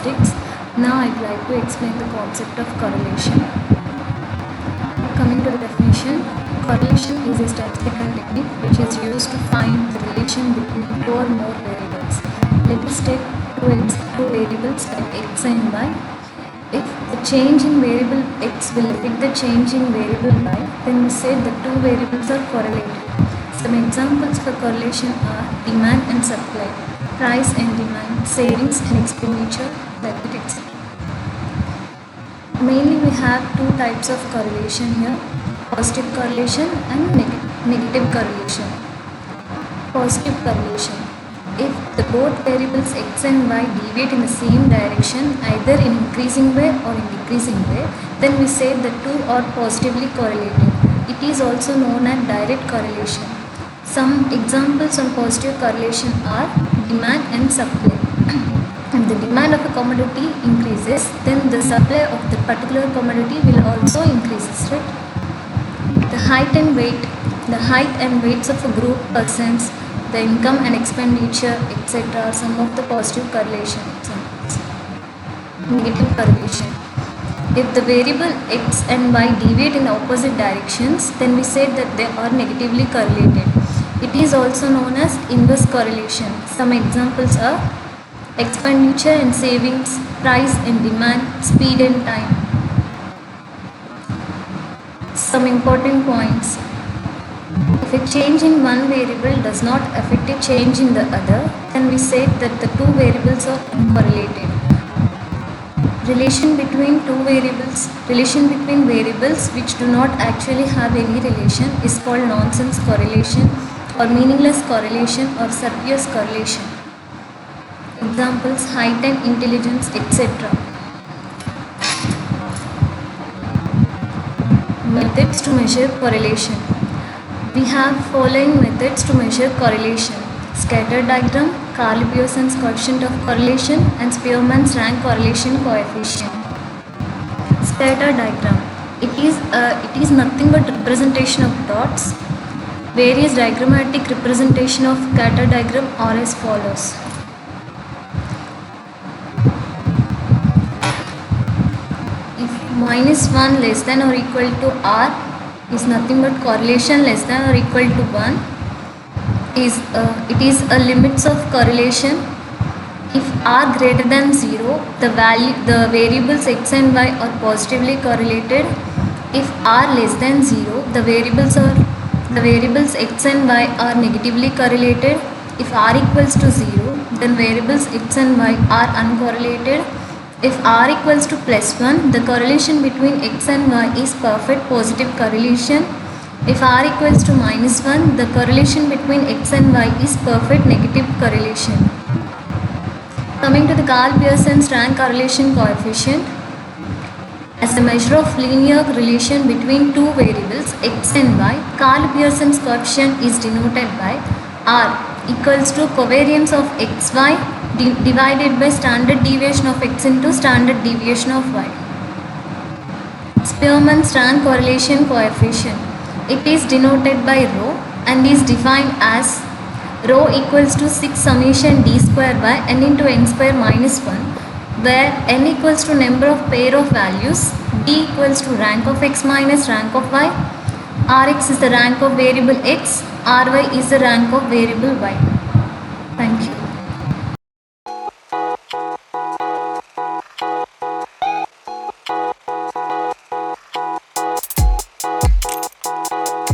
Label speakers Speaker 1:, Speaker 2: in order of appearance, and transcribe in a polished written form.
Speaker 1: statistics. Now I'd like to explain the concept of correlation. Coming to the definition, correlation is a statistical technique which is used to find the relation between two or more variables. Let us take two variables like x and y. If the change in variable x will affect the change in variable y, then we say the two variables are correlated. Some examples for correlation are demand and supply, price and demand, savings and expenditure, etc. Mainly we have two types of correlation here, positive correlation and negative correlation. Positive correlation. If the both variables x and y deviate in the same direction, either in increasing way or in decreasing way, then we say the two are positively correlated. It is also known as direct correlation. Some examples on positive correlation are demand and supply. If the demand of a commodity increases, then the supply of the particular commodity will also increase, right? The height and weights of a group persons, the income and expenditure, etc. are some of the positive correlation examples. Negative correlation. If the variable x and y deviate in opposite directions, then we say that they are negatively correlated. It is also known as inverse correlation. Some examples are expenditure and savings, price and demand, speed and time. Some important points. If a change in one variable does not affect a change in the other, then we say that the two variables are uncorrelated. Relation between variables which do not actually have any relation is called nonsense correlation or meaningless correlation or spurious correlation. Examples: height and intelligence, etc. Methods to measure correlation. We have following methods to measure correlation: scatter diagram, Carl-Pearson's coefficient of correlation, and Spearman's rank correlation coefficient. Scatter diagram. It is nothing but representation of dots. Various diagrammatic representation of scatter diagram are as follows. If -1 less than or equal to r is nothing but correlation less than or equal to 1, it is a limits of correlation. If r greater than 0, the variables x and y are positively correlated. If r less than 0, the variables x and y are negatively correlated. If r equals to 0, then variables x and y are uncorrelated. If r equals to +1, the correlation between x and y is perfect positive correlation. If r equals to -1, the correlation between x and y is perfect negative correlation. Coming to the Carl-Pearson's rank correlation coefficient. As a measure of linear relation between two variables x and y, Carl-Pearson's coefficient is denoted by r equals to covariance of xy divided by standard deviation of x into standard deviation of y. Spearman's rank correlation coefficient. It is denoted by rho and is defined as rho equals to 6 summation d square by n into n square minus 1, where n equals to number of pair of values, d equals to rank of x minus rank of y, rx is the rank of variable x, ry is the rank of variable y. Thank you.